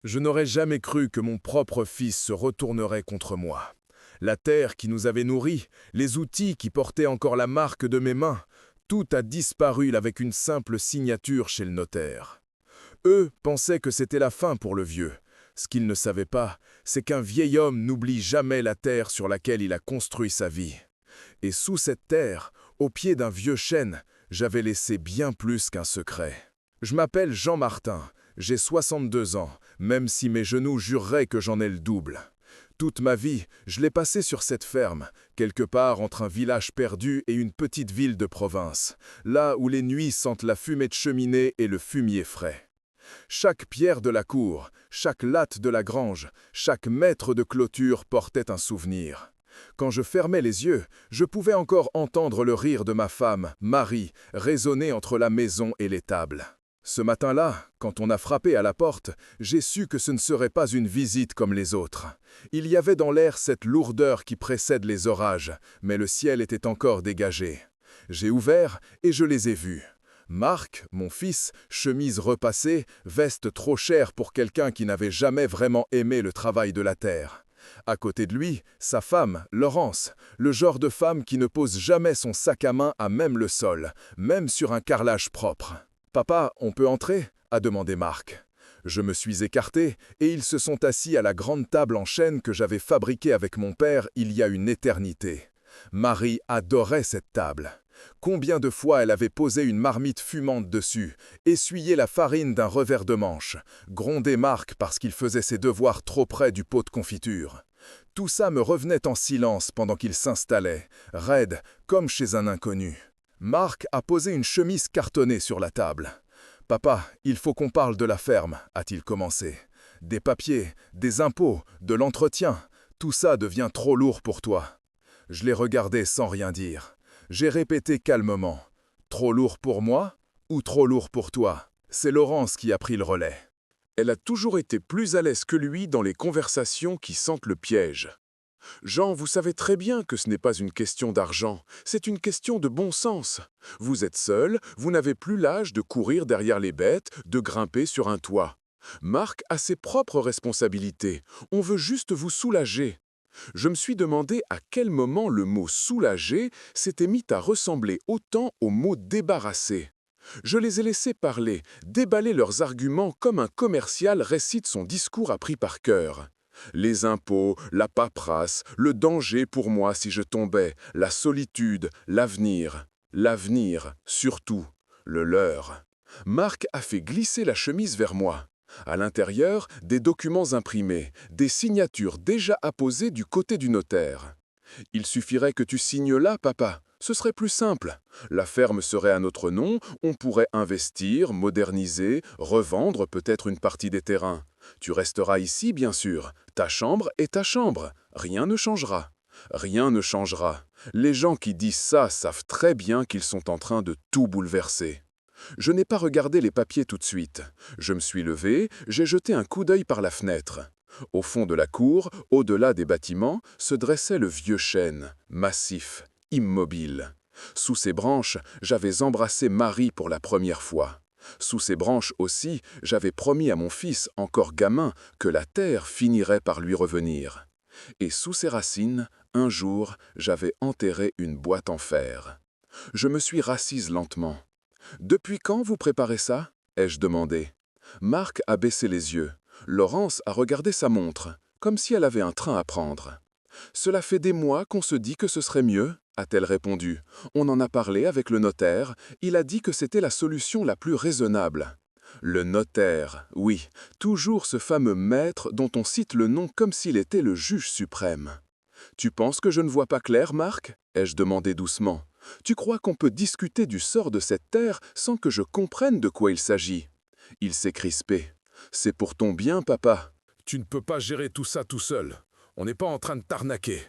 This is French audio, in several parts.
Je n'aurais jamais cru que mon propre fils se retournerait contre moi. La terre qui nous avait nourris, les outils qui portaient encore la marque de mes mains, tout a disparu avec une simple signature chez le notaire. Eux pensaient que c'était la fin pour le vieux. Ce qu'ils ne savaient pas, c'est qu'un vieil homme n'oublie jamais la terre sur laquelle il a construit sa vie. Et sous cette terre, au pied d'un vieux chêne, j'avais laissé bien plus qu'un secret. Je m'appelle Jean Martin, j'ai 62 ans, même si mes genoux jureraient que j'en ai le double. Toute ma vie, je l'ai passée sur cette ferme, quelque part entre un village perdu et une petite ville de province, là où les nuits sentent la fumée de cheminée et le fumier frais. Chaque pierre de la cour, chaque latte de la grange, chaque mètre de clôture portait un souvenir. Quand je fermais les yeux, je pouvais encore entendre le rire de ma femme, Marie, résonner entre la maison et l'étable. Ce matin-là, quand on a frappé à la porte, j'ai su que ce ne serait pas une visite comme les autres. Il y avait dans l'air cette lourdeur qui précède les orages, mais le ciel était encore dégagé. J'ai ouvert et je les ai vus. Marc, mon fils, chemise repassée, veste trop chère pour quelqu'un qui n'avait jamais vraiment aimé le travail de la terre. À côté de lui, sa femme, Laurence, le genre de femme qui ne pose jamais son sac à main à même le sol, même sur un carrelage propre. « Papa, on peut entrer ?» a demandé Marc. Je me suis écarté et ils se sont assis à la grande table en chêne que j'avais fabriquée avec mon père il y a une éternité. Marie adorait cette table. Combien de fois elle avait posé une marmite fumante dessus, essuyé la farine d'un revers de manche, grondé Marc parce qu'il faisait ses devoirs trop près du pot de confiture. Tout ça me revenait en silence pendant qu'il s'installait, raide, comme chez un inconnu. Marc a posé une chemise cartonnée sur la table. « Papa, il faut qu'on parle de la ferme », a-t-il commencé. « Des papiers, des impôts, de l'entretien, tout ça devient trop lourd pour toi. » Je l'ai regardé sans rien dire. J'ai répété calmement. « Trop lourd pour moi ou trop lourd pour toi ?» C'est Laurence qui a pris le relais. Elle a toujours été plus à l'aise que lui dans les conversations qui sentent le piège. Jean, vous savez très bien que ce n'est pas une question d'argent, c'est une question de bon sens. Vous êtes seul, vous n'avez plus l'âge de courir derrière les bêtes, de grimper sur un toit. Marc a ses propres responsabilités, on veut juste vous soulager. Je me suis demandé à quel moment le mot « soulager » s'était mis à ressembler autant au mot « débarrasser ». Je les ai laissés parler, déballer leurs arguments comme un commercial récite son discours appris par cœur. Les impôts, la paperasse, le danger pour moi si je tombais, la solitude, l'avenir. L'avenir, surtout, le leur. Marc a fait glisser la chemise vers moi. À l'intérieur, des documents imprimés, des signatures déjà apposées du côté du notaire. « Il suffirait que tu signes là, papa. Ce serait plus simple. La ferme serait à notre nom, on pourrait investir, moderniser, revendre peut-être une partie des terrains. Tu resteras ici, bien sûr. Ta chambre est ta chambre. Rien ne changera. Rien ne changera. Les gens qui disent ça savent très bien qu'ils sont en train de tout bouleverser. » Je n'ai pas regardé les papiers tout de suite. Je me suis levé, j'ai jeté un coup d'œil par la fenêtre. Au fond de la cour, au-delà des bâtiments, se dressait le vieux chêne, massif, immobile. Sous ses branches, j'avais embrassé Marie pour la première fois. Sous ses branches aussi, j'avais promis à mon fils, encore gamin, que la terre finirait par lui revenir. Et sous ses racines, un jour, j'avais enterré une boîte en fer. Je me suis rassise lentement. « Depuis quand vous préparez ça ?» ai-je demandé. Marc a baissé les yeux. Laurence a regardé sa montre, comme si elle avait un train à prendre. « Cela fait des mois qu'on se dit que ce serait mieux », a-t-elle répondu. « On en a parlé avec le notaire, il a dit que c'était la solution la plus raisonnable. » Le notaire, oui, toujours ce fameux maître dont on cite le nom comme s'il était le juge suprême. « Tu penses que je ne vois pas clair, Marc ?» ai-je demandé doucement. « Tu crois qu'on peut discuter du sort de cette terre sans que je comprenne de quoi il s'agit ?» Il s'est crispé. « C'est pour ton bien, papa. » « Tu ne peux pas gérer tout ça tout seul. On n'est pas en train de t'arnaquer. »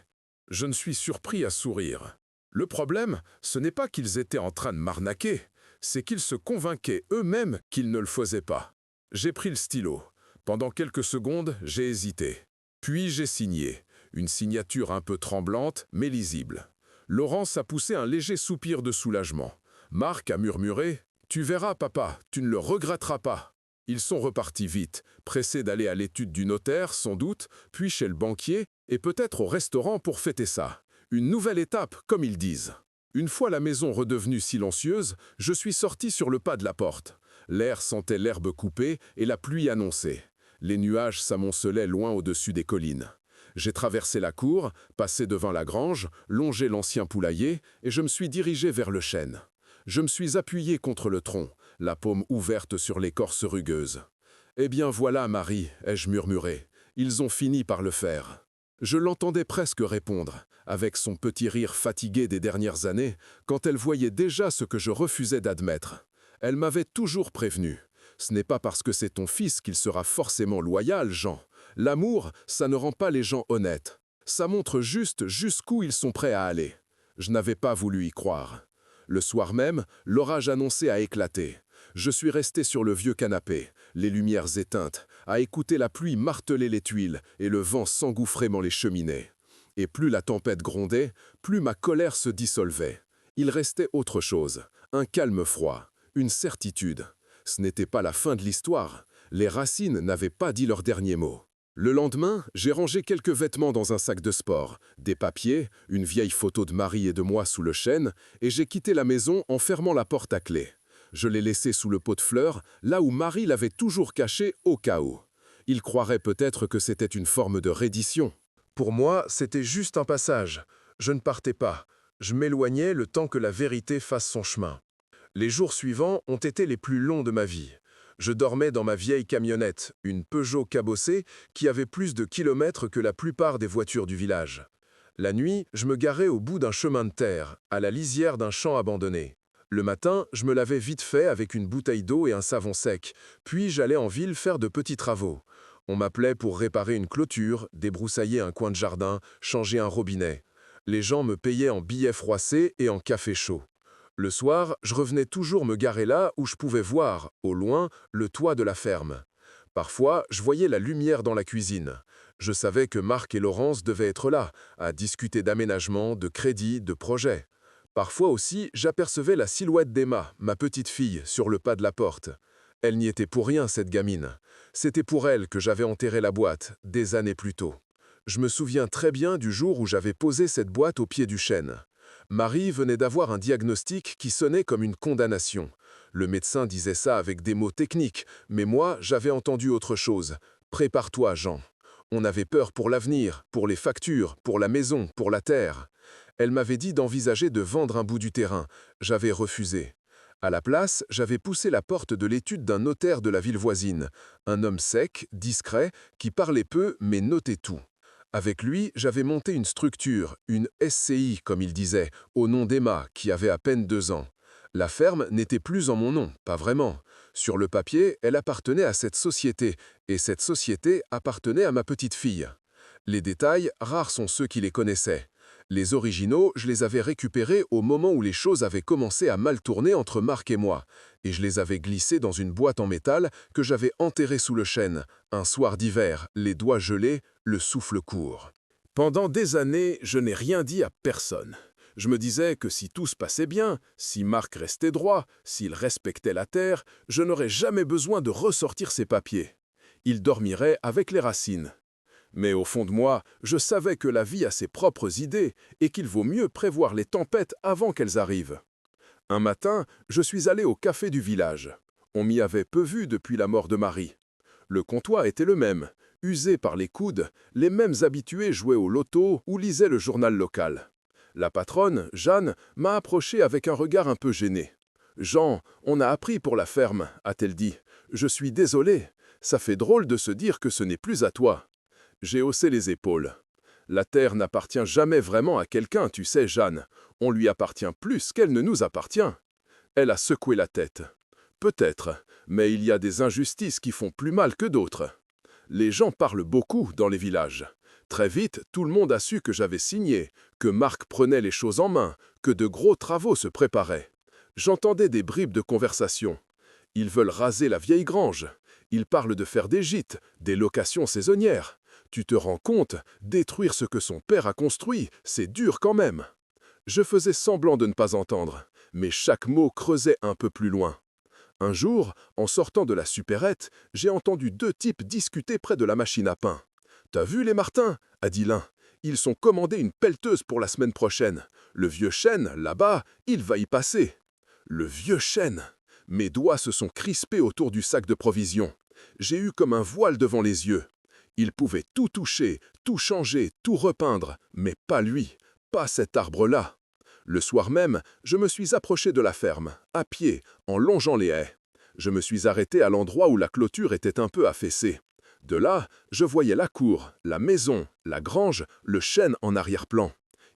Je ne suis surpris à sourire. Le problème, ce n'est pas qu'ils étaient en train de m'arnaquer, c'est qu'ils se convainquaient eux-mêmes qu'ils ne le faisaient pas. J'ai pris le stylo. Pendant quelques secondes, j'ai hésité. Puis j'ai signé, une signature un peu tremblante, mais lisible. Laurence a poussé un léger soupir de soulagement. Marc a murmuré « Tu verras, papa, tu ne le regretteras pas. » Ils sont repartis vite, pressés d'aller à l'étude du notaire, sans doute, puis chez le banquier, et peut-être au restaurant pour fêter ça. Une nouvelle étape, comme ils disent. Une fois la maison redevenue silencieuse, je suis sorti sur le pas de la porte. L'air sentait l'herbe coupée et la pluie annoncée. Les nuages s'amoncelaient loin au-dessus des collines. J'ai traversé la cour, passé devant la grange, longé l'ancien poulailler, et je me suis dirigé vers le chêne. Je me suis appuyé contre le tronc, la paume ouverte sur l'écorce rugueuse. « Eh bien voilà, Marie, ai-je murmuré. Ils ont fini par le faire. » Je l'entendais presque répondre, avec son petit rire fatigué des dernières années, quand elle voyait déjà ce que je refusais d'admettre. Elle m'avait toujours prévenu. Ce n'est pas parce que c'est ton fils qu'il sera forcément loyal, Jean. L'amour, ça ne rend pas les gens honnêtes. Ça montre juste jusqu'où ils sont prêts à aller. Je n'avais pas voulu y croire. Le soir même, l'orage annoncé a éclaté. Je suis resté sur le vieux canapé, les lumières éteintes, à écouter la pluie marteler les tuiles et le vent s'engouffrer dans les cheminées. Et plus la tempête grondait, plus ma colère se dissolvait. Il restait autre chose, un calme froid, une certitude. Ce n'était pas la fin de l'histoire. Les Racine n'avaient pas dit leur dernier mot. Le lendemain, j'ai rangé quelques vêtements dans un sac de sport, des papiers, une vieille photo de Marie et de moi sous le chêne, et j'ai quitté la maison en fermant la porte à clé. Je l'ai laissé sous le pot de fleurs, là où Marie l'avait toujours caché au cas où. Il croirait peut-être que c'était une forme de reddition. Pour moi, c'était juste un passage. Je ne partais pas. Je m'éloignais le temps que la vérité fasse son chemin. Les jours suivants ont été les plus longs de ma vie. Je dormais dans ma vieille camionnette, une Peugeot cabossée qui avait plus de kilomètres que la plupart des voitures du village. La nuit, je me garais au bout d'un chemin de terre, à la lisière d'un champ abandonné. Le matin, je me lavais vite fait avec une bouteille d'eau et un savon sec, puis j'allais en ville faire de petits travaux. On m'appelait pour réparer une clôture, débroussailler un coin de jardin, changer un robinet. Les gens me payaient en billets froissés et en café chaud. Le soir, je revenais toujours me garer là où je pouvais voir, au loin, le toit de la ferme. Parfois, je voyais la lumière dans la cuisine. Je savais que Marc et Laurence devaient être là, à discuter d'aménagement, de crédit, de projets. Parfois aussi, j'apercevais la silhouette d'Emma, ma petite fille, sur le pas de la porte. Elle n'y était pour rien, cette gamine. C'était pour elle que j'avais enterré la boîte, des années plus tôt. Je me souviens très bien du jour où j'avais posé cette boîte au pied du chêne. Marie venait d'avoir un diagnostic qui sonnait comme une condamnation. Le médecin disait ça avec des mots techniques, mais moi, j'avais entendu autre chose. « Prépare-toi, Jean ». On avait peur pour l'avenir, pour les factures, pour la maison, pour la terre. Elle m'avait dit d'envisager de vendre un bout du terrain. J'avais refusé. À la place, j'avais poussé la porte de l'étude d'un notaire de la ville voisine, un homme sec, discret, qui parlait peu mais notait tout. Avec lui, j'avais monté une structure, une SCI comme il disait, au nom d'Emma, qui avait à peine 2 ans. La ferme n'était plus en mon nom, pas vraiment. Sur le papier, elle appartenait à cette société, et cette société appartenait à ma petite fille. Les détails, rares sont ceux qui les connaissaient. Les originaux, je les avais récupérés au moment où les choses avaient commencé à mal tourner entre Marc et moi, et je les avais glissés dans une boîte en métal que j'avais enterrée sous le chêne, un soir d'hiver, les doigts gelés, le souffle court. Pendant des années, je n'ai rien dit à personne. Je me disais que si tout se passait bien, si Marc restait droit, s'il respectait la terre, je n'aurais jamais besoin de ressortir ses papiers. Il dormirait avec les Racine. Mais au fond de moi, je savais que la vie a ses propres idées et qu'il vaut mieux prévoir les tempêtes avant qu'elles arrivent. Un matin, je suis allé au café du village. On m'y avait peu vu depuis la mort de Marie. Le comptoir était le même, usé par les coudes, les mêmes habitués jouaient au loto ou lisaient le journal local. La patronne, Jeanne, m'a approché avec un regard un peu gêné. « Jean, on a appris pour la ferme, a-t-elle dit. Je suis désolé, ça fait drôle de se dire que ce n'est plus à toi. » J'ai haussé les épaules. La terre n'appartient jamais vraiment à quelqu'un, tu sais, Jeanne. On lui appartient plus qu'elle ne nous appartient. Elle a secoué la tête. Peut-être, mais il y a des injustices qui font plus mal que d'autres. Les gens parlent beaucoup dans les villages. Très vite, tout le monde a su que j'avais signé, que Marc prenait les choses en main, que de gros travaux se préparaient. J'entendais des bribes de conversation. Ils veulent raser la vieille grange. Ils parlent de faire des gîtes, des locations saisonnières. Tu te rends compte, détruire ce que son père a construit, c'est dur quand même. Je faisais semblant de ne pas entendre, mais chaque mot creusait un peu plus loin. Un jour, en sortant de la supérette, j'ai entendu deux types discuter près de la machine à pain. « T'as vu les Martins ?» a dit l'un. « Ils sont commandés une pelleteuse pour la semaine prochaine. Le vieux chêne, là-bas, il va y passer. » Le vieux chêne. Mes doigts se sont crispés autour du sac de provisions. J'ai eu comme un voile devant les yeux. Il pouvait tout toucher, tout changer, tout repeindre, mais pas lui, pas cet arbre-là. Le soir même, je me suis approché de la ferme, à pied, en longeant les haies. Je me suis arrêté à l'endroit où la clôture était un peu affaissée. De là, je voyais la cour, la maison, la grange, le chêne en arrière-plan.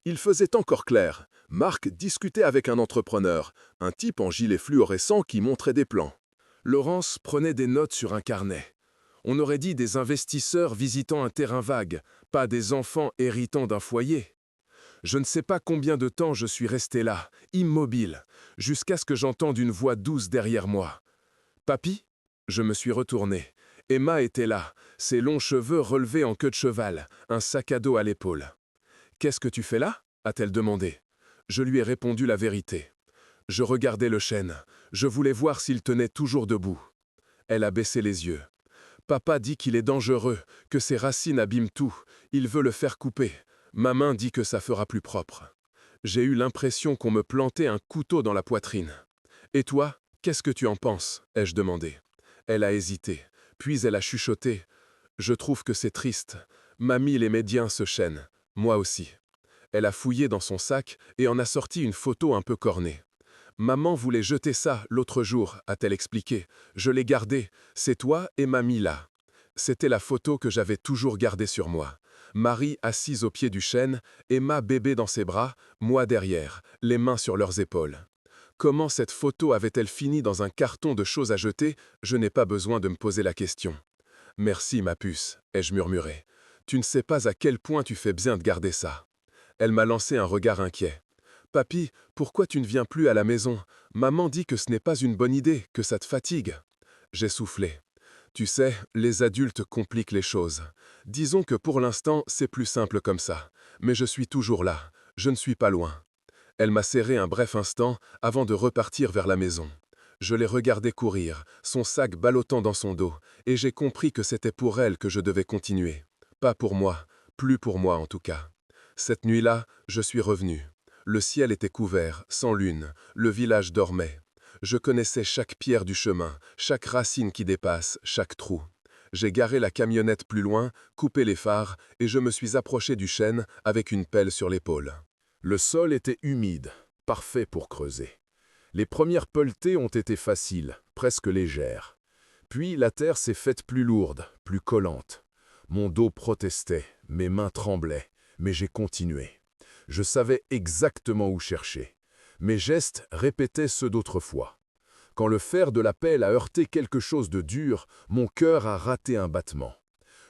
Il faisait encore clair. Marc discutait avec un entrepreneur, un type en gilet fluorescent qui montrait des plans. Laurence prenait des notes sur un carnet. On aurait dit des investisseurs visitant un terrain vague, pas des enfants héritant d'un foyer. Je ne sais pas combien de temps je suis resté là, immobile, jusqu'à ce que j'entende une voix douce derrière moi. « Papy ?» Je me suis retourné. Emma était là, ses longs cheveux relevés en queue de cheval, un sac à dos à l'épaule. « Qu'est-ce que tu fais là ?» a-t-elle demandé. Je lui ai répondu la vérité. Je regardais le chêne. Je voulais voir s'il tenait toujours debout. Elle a baissé les yeux. « Papa dit qu'il est dangereux, que ses racines abîment tout. Il veut le faire couper. Ma main dit que ça fera plus propre. » J'ai eu l'impression qu'on me plantait un couteau dans la poitrine. « Et toi, qu'est-ce que tu en penses ?» ai-je demandé. Elle a hésité, puis elle a chuchoté. « Je trouve que c'est triste. Mamie les médias ce chêne. Moi aussi. » Elle a fouillé dans son sac et en a sorti une photo un peu cornée. « Maman voulait jeter ça l'autre jour, a-t-elle expliqué. Je l'ai gardée. C'est toi et mamie là. » C'était la photo que j'avais toujours gardée sur moi. Marie assise au pied du chêne, Emma bébé dans ses bras, moi derrière, les mains sur leurs épaules. Comment cette photo avait-elle fini dans un carton de choses à jeter? Je n'ai pas besoin de me poser la question. « Merci, ma puce, ai-je murmuré. Tu ne sais pas à quel point tu fais bien de garder ça. » Elle m'a lancé un regard inquiet. « Papy, pourquoi tu ne viens plus à la maison? Maman dit que ce n'est pas une bonne idée, que ça te fatigue. » J'ai soufflé. « Tu sais, les adultes compliquent les choses. Disons que pour l'instant, c'est plus simple comme ça. Mais je suis toujours là. Je ne suis pas loin. » Elle m'a serré un bref instant avant de repartir vers la maison. Je l'ai regardé courir, son sac ballottant dans son dos, et j'ai compris que c'était pour elle que je devais continuer. Pas pour moi, plus pour moi en tout cas. Cette nuit-là, je suis revenu. Le ciel était couvert, sans lune, le village dormait. Je connaissais chaque pierre du chemin, chaque racine qui dépasse, chaque trou. J'ai garé la camionnette plus loin, coupé les phares, et je me suis approché du chêne avec une pelle sur l'épaule. Le sol était humide, parfait pour creuser. Les premières pelletées ont été faciles, presque légères. Puis la terre s'est faite plus lourde, plus collante. Mon dos protestait, mes mains tremblaient, mais j'ai continué. Je savais exactement où chercher. Mes gestes répétaient ceux d'autrefois. Quand le fer de la pelle a heurté quelque chose de dur, mon cœur a raté un battement.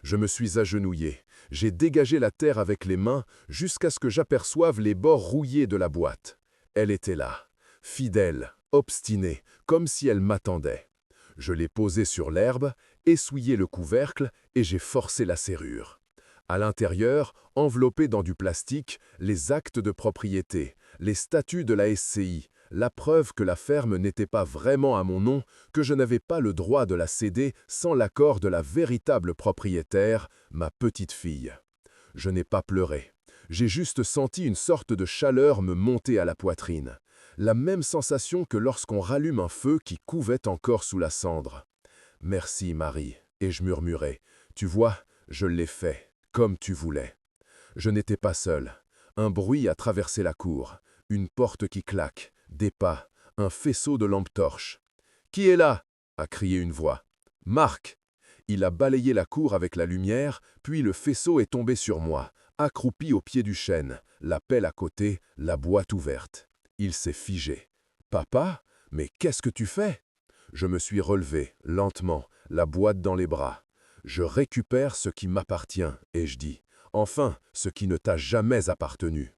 Je me suis agenouillé. J'ai dégagé la terre avec les mains jusqu'à ce que j'aperçoive les bords rouillés de la boîte. Elle était là, fidèle, obstinée, comme si elle m'attendait. Je l'ai posée sur l'herbe, essuyé le couvercle et j'ai forcé la serrure. À l'intérieur, enveloppés dans du plastique, les actes de propriété, les statuts de la SCI, la preuve que la ferme n'était pas vraiment à mon nom, que je n'avais pas le droit de la céder sans l'accord de la véritable propriétaire, ma petite fille. Je n'ai pas pleuré. J'ai juste senti une sorte de chaleur me monter à la poitrine. La même sensation que lorsqu'on rallume un feu qui couvait encore sous la cendre. « Merci, Marie. » Et je murmurai. « Tu vois, je l'ai fait. Comme tu voulais. » Je n'étais pas seul. Un bruit a traversé la cour. Une porte qui claque. Des pas. Un faisceau de lampes torches. « Qui est là ?» a crié une voix. « Marc !» Il a balayé la cour avec la lumière, puis le faisceau est tombé sur moi, accroupi au pied du chêne, la pelle à côté, la boîte ouverte. Il s'est figé. « Papa, mais qu'est-ce que tu fais ?» Je me suis relevé, lentement, la boîte dans les bras. Je récupère ce qui m'appartient, et je dis, enfin, ce qui ne t'a jamais appartenu.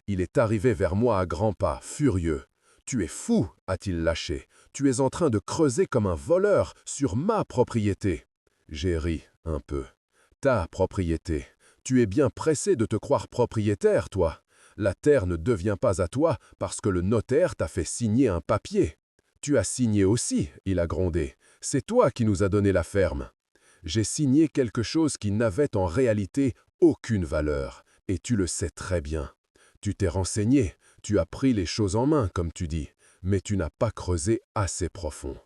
Il est arrivé vers moi à grands pas, furieux. « Tu es fou !» a-t-il lâché. « Tu es en train de creuser comme un voleur sur ma propriété. » J'ai ri un peu. « Ta propriété. Tu es bien pressé de te croire propriétaire, toi. La terre ne devient pas à toi parce que le notaire t'a fait signer un papier. Tu as signé aussi, il a grondé. C'est toi qui nous as donné la ferme. J'ai signé quelque chose qui n'avait en réalité aucune valeur, et tu le sais très bien. Tu t'es renseigné, tu as pris les choses en main, comme tu dis, mais tu n'as pas creusé assez profond.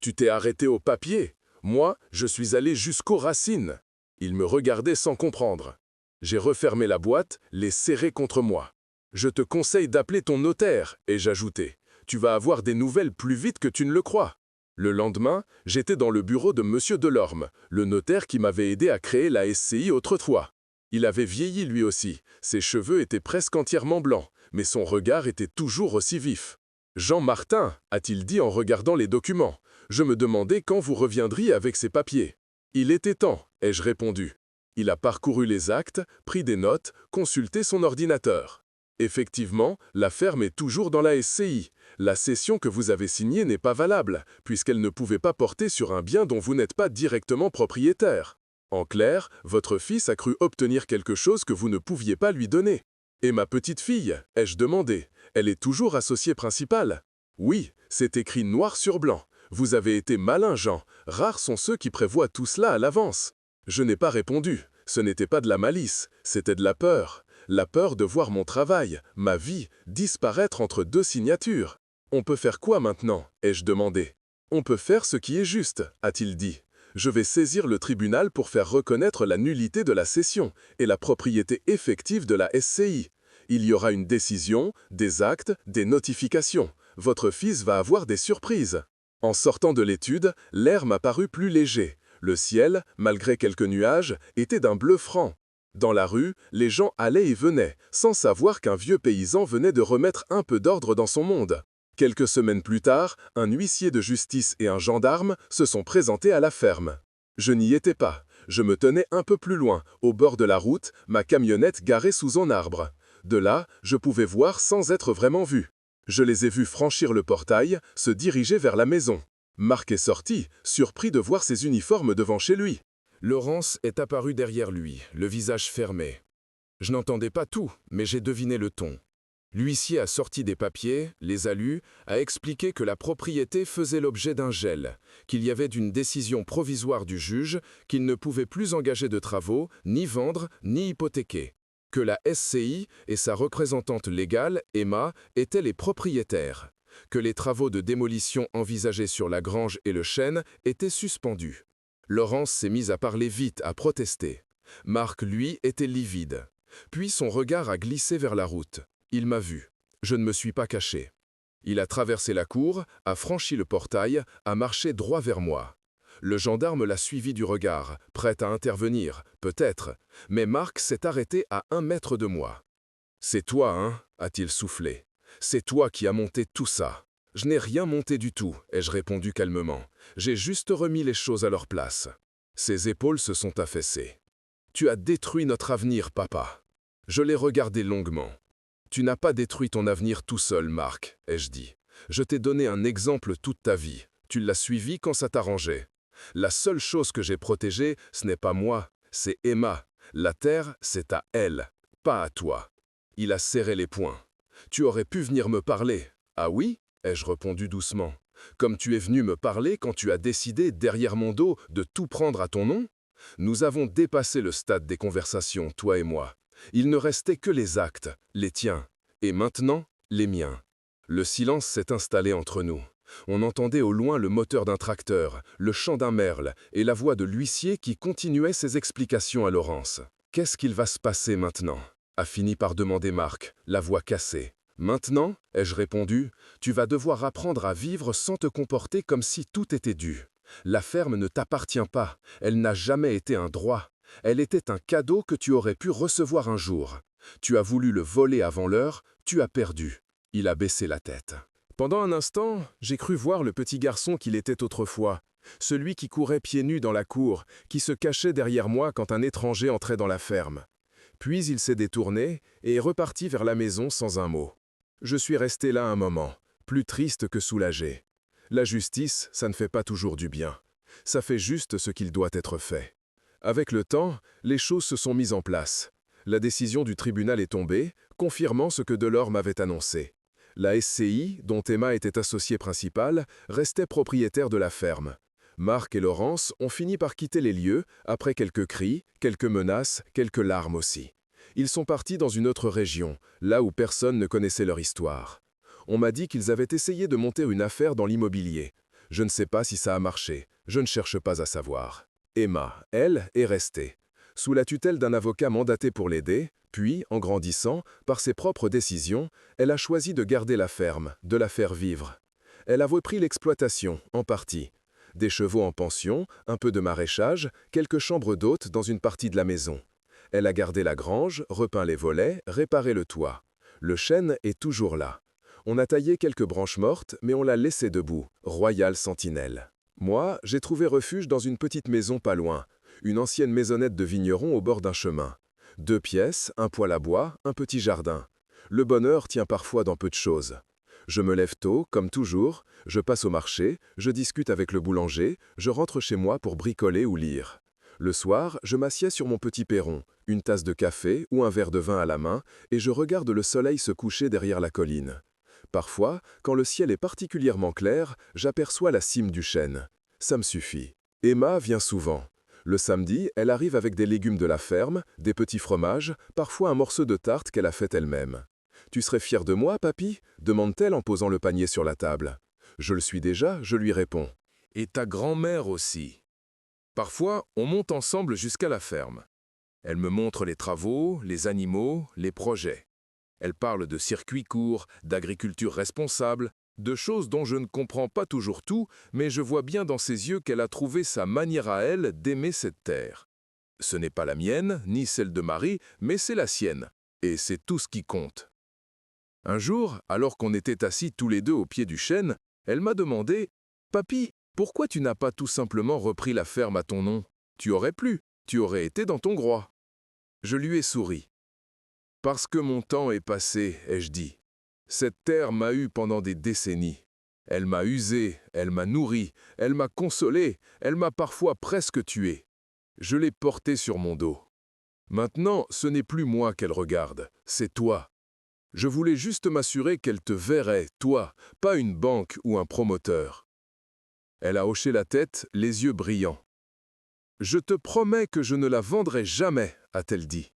Tu t'es arrêté au papier. Moi, je suis allé jusqu'aux racines. Il me regardait sans comprendre. J'ai refermé la boîte, les serré contre moi. Je te conseille d'appeler ton notaire, et j'ajoutais. Tu vas avoir des nouvelles plus vite que tu ne le crois. Le lendemain, j'étais dans le bureau de Monsieur Delorme, le notaire qui m'avait aidé à créer la SCI autrefois. Il avait vieilli lui aussi, ses cheveux étaient presque entièrement blancs, mais son regard était toujours aussi vif. « Jean Martin », a-t-il dit en regardant les documents, « je me demandais quand vous reviendriez avec ces papiers. »« Il était temps », ai-je répondu. Il a parcouru les actes, pris des notes, consulté son ordinateur. Effectivement, la ferme est toujours dans la SCI. La cession que vous avez signée n'est pas valable, puisqu'elle ne pouvait pas porter sur un bien dont vous n'êtes pas directement propriétaire. En clair, votre fils a cru obtenir quelque chose que vous ne pouviez pas lui donner. Et ma petite fille, ai-je demandé, elle est toujours associée principale? Oui, c'est écrit noir sur blanc. Vous avez été malin, Jean. Rares sont ceux qui prévoient tout cela à l'avance. Je n'ai pas répondu. Ce n'était pas de la malice, c'était de la peur. La peur de voir mon travail, ma vie, disparaître entre deux signatures. On peut faire quoi maintenant, ai-je demandé. On peut faire ce qui est juste, a-t-il dit. Je vais saisir le tribunal pour faire reconnaître la nullité de la cession et la propriété effective de la SCI. Il y aura une décision, des actes, des notifications. Votre fils va avoir des surprises. En sortant de l'étude, l'air m'a paru plus léger. Le ciel, malgré quelques nuages, était d'un bleu franc. Dans la rue, les gens allaient et venaient, sans savoir qu'un vieux paysan venait de remettre un peu d'ordre dans son monde. Quelques semaines plus tard, un huissier de justice et un gendarme se sont présentés à la ferme. Je n'y étais pas. Je me tenais un peu plus loin, au bord de la route, ma camionnette garée sous un arbre. De là, je pouvais voir sans être vraiment vu. Je les ai vus franchir le portail, se diriger vers la maison. Marc est sorti, surpris de voir ses uniformes devant chez lui. Laurence est apparue derrière lui, le visage fermé. Je n'entendais pas tout, mais j'ai deviné le ton. L'huissier a sorti des papiers, les a lus, a expliqué que la propriété faisait l'objet d'un gel, qu'il y avait d'une décision provisoire du juge, qu'il ne pouvait plus engager de travaux, ni vendre, ni hypothéquer, que la SCI et sa représentante légale, Emma, étaient les propriétaires, que les travaux de démolition envisagés sur la grange et le chêne étaient suspendus. Laurence s'est mise à parler vite, à protester. Marc, lui, était livide. Puis son regard a glissé vers la route. Il m'a vu. Je ne me suis pas caché. Il a traversé la cour, a franchi le portail, a marché droit vers moi. Le gendarme l'a suivi du regard, prêt à intervenir, peut-être, mais Marc s'est arrêté à 1 mètre de moi. « C'est toi, hein » a-t-il soufflé. « C'est toi qui as monté tout ça. » « Je n'ai rien monté du tout, ai-je répondu calmement. J'ai juste remis les choses à leur place. Ses épaules se sont affaissées. « Tu as détruit notre avenir, papa. » Je l'ai regardé longuement. « Tu n'as pas détruit ton avenir tout seul, Marc, ai-je dit. Je t'ai donné un exemple toute ta vie. Tu l'as suivi quand ça t'arrangeait. La seule chose que j'ai protégée, ce n'est pas moi, c'est Emma. La terre, c'est à elle, pas à toi. » Il a serré les poings. « Tu aurais pu venir me parler. Ah oui ?» ai-je répondu doucement. « Comme tu es venu me parler quand tu as décidé, derrière mon dos, de tout prendre à ton nom ? Nous avons dépassé le stade des conversations, toi et moi. Il ne restait que les actes, les tiens, et maintenant, les miens. » Le silence s'est installé entre nous. On entendait au loin le moteur d'un tracteur, le chant d'un merle et la voix de l'huissier qui continuait ses explications à Laurence. « Qu'est-ce qu'il va se passer maintenant ?» a fini par demander Marc, la voix cassée. « Maintenant, ai-je répondu, tu vas devoir apprendre à vivre sans te comporter comme si tout était dû. La ferme ne t'appartient pas, elle n'a jamais été un droit. Elle était un cadeau que tu aurais pu recevoir un jour. Tu as voulu le voler avant l'heure, tu as perdu. » Il a baissé la tête. Pendant un instant, j'ai cru voir le petit garçon qu'il était autrefois, celui qui courait pieds nus dans la cour, qui se cachait derrière moi quand un étranger entrait dans la ferme. Puis il s'est détourné et est reparti vers la maison sans un mot. Je suis resté là un moment, plus triste que soulagé. La justice, ça ne fait pas toujours du bien. Ça fait juste ce qu'il doit être fait. Avec le temps, les choses se sont mises en place. La décision du tribunal est tombée, confirmant ce que Delorme m'avait annoncé. La SCI, dont Emma était associée principale, restait propriétaire de la ferme. Marc et Laurence ont fini par quitter les lieux, après quelques cris, quelques menaces, quelques larmes aussi. Ils sont partis dans une autre région, là où personne ne connaissait leur histoire. On m'a dit qu'ils avaient essayé de monter une affaire dans l'immobilier. Je ne sais pas si ça a marché, je ne cherche pas à savoir. Emma, elle, est restée, sous la tutelle d'un avocat mandaté pour l'aider, puis, en grandissant, par ses propres décisions, elle a choisi de garder la ferme, de la faire vivre. Elle a repris l'exploitation, en partie. Des chevaux en pension, un peu de maraîchage, quelques chambres d'hôtes dans une partie de la maison. Elle a gardé la grange, repeint les volets, réparé le toit. Le chêne est toujours là. On a taillé quelques branches mortes, mais on l'a laissé debout, royale sentinelle. Moi, j'ai trouvé refuge dans une petite maison pas loin, une ancienne maisonnette de vigneron au bord d'un chemin. 2 pièces, un poêle à bois, un petit jardin. Le bonheur tient parfois dans peu de choses. Je me lève tôt, comme toujours, je passe au marché, je discute avec le boulanger, je rentre chez moi pour bricoler ou lire. Le soir, je m'assieds sur mon petit perron, une tasse de café ou un verre de vin à la main, et je regarde le soleil se coucher derrière la colline. Parfois, quand le ciel est particulièrement clair, j'aperçois la cime du chêne. Ça me suffit. Emma vient souvent. Le samedi, elle arrive avec des légumes de la ferme, des petits fromages, parfois un morceau de tarte qu'elle a fait elle-même. « Tu serais fier de moi, papy ?» demande-t-elle en posant le panier sur la table. Je le suis déjà, je lui réponds. « Et ta grand-mère aussi. » Parfois, on monte ensemble jusqu'à la ferme. Elle me montre les travaux, les animaux, les projets. Elle parle de circuits courts, d'agriculture responsable, de choses dont je ne comprends pas toujours tout, mais je vois bien dans ses yeux qu'elle a trouvé sa manière à elle d'aimer cette terre. Ce n'est pas la mienne, ni celle de Marie, mais c'est la sienne. Et c'est tout ce qui compte. Un jour, alors qu'on était assis tous les deux au pied du chêne, elle m'a demandé « Papy, pourquoi tu n'as pas tout simplement repris la ferme à ton nom? Tu aurais plu, tu aurais été dans ton droit. » Je lui ai souri. « Parce que mon temps est passé, ai-je dit. Cette terre m'a eu pendant des décennies. Elle m'a usé, elle m'a nourri, elle m'a consolé, elle m'a parfois presque tué. Je l'ai portée sur mon dos. Maintenant, ce n'est plus moi qu'elle regarde, c'est toi. Je voulais juste m'assurer qu'elle te verrait, toi, pas une banque ou un promoteur. » Elle a hoché la tête, les yeux brillants. « Je te promets que je ne la vendrai jamais, a-t-elle dit. »«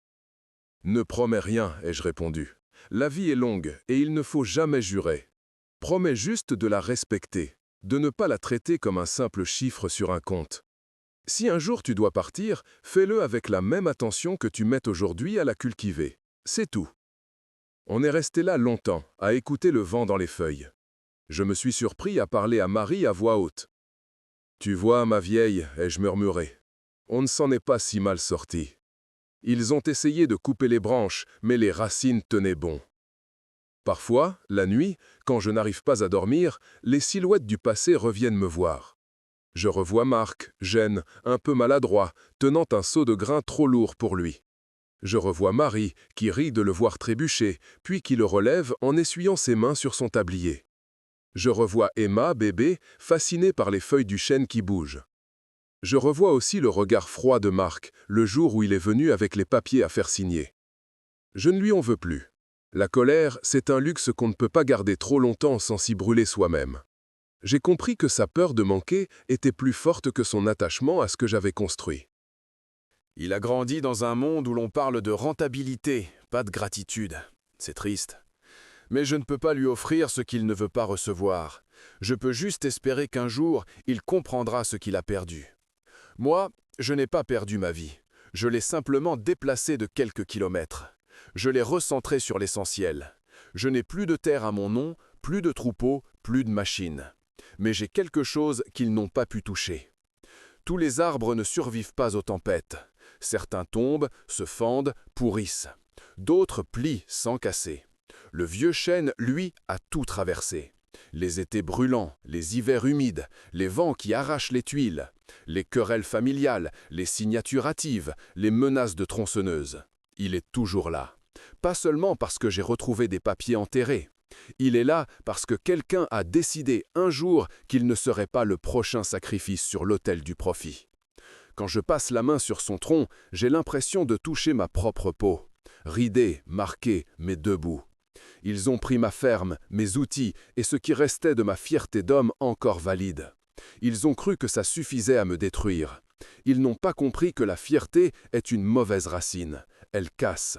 Ne promets rien, ai-je répondu. La vie est longue et il ne faut jamais jurer. Promets juste de la respecter, de ne pas la traiter comme un simple chiffre sur un compte. Si un jour tu dois partir, fais-le avec la même attention que tu mets aujourd'hui à la cultiver. C'est tout. » On est resté là longtemps, à écouter le vent dans les feuilles. Je me suis surpris à parler à Marie à voix haute. « Tu vois, ma vieille, ai-je murmuré, on ne s'en est pas si mal sorti. Ils ont essayé de couper les branches, mais les racines tenaient bon. » Parfois, la nuit, quand je n'arrive pas à dormir, les silhouettes du passé reviennent me voir. Je revois Marc, jeune, un peu maladroit, tenant un seau de grains trop lourd pour lui. Je revois Marie, qui rit de le voir trébucher, puis qui le relève en essuyant ses mains sur son tablier. Je revois Emma, bébé, fascinée par les feuilles du chêne qui bougent. Je revois aussi le regard froid de Marc, le jour où il est venu avec les papiers à faire signer. Je ne lui en veux plus. La colère, c'est un luxe qu'on ne peut pas garder trop longtemps sans s'y brûler soi-même. J'ai compris que sa peur de manquer était plus forte que son attachement à ce que j'avais construit. Il a grandi dans un monde où l'on parle de rentabilité, pas de gratitude. C'est triste. Mais je ne peux pas lui offrir ce qu'il ne veut pas recevoir. Je peux juste espérer qu'un jour, il comprendra ce qu'il a perdu. Moi, je n'ai pas perdu ma vie. Je l'ai simplement déplacée de quelques kilomètres. Je l'ai recentrée sur l'essentiel. Je n'ai plus de terre à mon nom, plus de troupeaux, plus de machines. Mais j'ai quelque chose qu'ils n'ont pas pu toucher. Tous les arbres ne survivent pas aux tempêtes. Certains tombent, se fendent, pourrissent. D'autres plient sans casser. Le vieux chêne, lui, a tout traversé. Les étés brûlants, les hivers humides, les vents qui arrachent les tuiles, les querelles familiales, les signatures hâtives, les menaces de tronçonneuses. Il est toujours là. Pas seulement parce que j'ai retrouvé des papiers enterrés. Il est là parce que quelqu'un a décidé un jour qu'il ne serait pas le prochain sacrifice sur l'autel du profit. Quand je passe la main sur son tronc, j'ai l'impression de toucher ma propre peau. Ridée, marquée, mais debout. Ils ont pris ma ferme, mes outils et ce qui restait de ma fierté d'homme encore valide. Ils ont cru que ça suffisait à me détruire. Ils n'ont pas compris que la fierté est une mauvaise racine. Elle casse.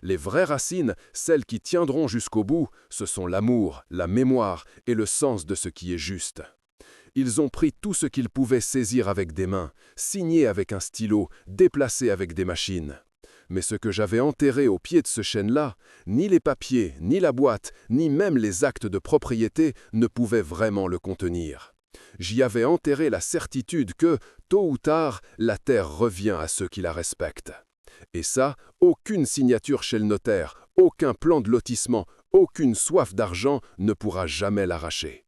Les vraies racines, celles qui tiendront jusqu'au bout, ce sont l'amour, la mémoire et le sens de ce qui est juste. Ils ont pris tout ce qu'ils pouvaient saisir avec des mains, signer avec un stylo, déplacer avec des machines. Mais ce que j'avais enterré au pied de ce chêne-là, ni les papiers, ni la boîte, ni même les actes de propriété ne pouvaient vraiment le contenir. J'y avais enterré la certitude que, tôt ou tard, la terre revient à ceux qui la respectent. Et ça, aucune signature chez le notaire, aucun plan de lotissement, aucune soif d'argent ne pourra jamais l'arracher.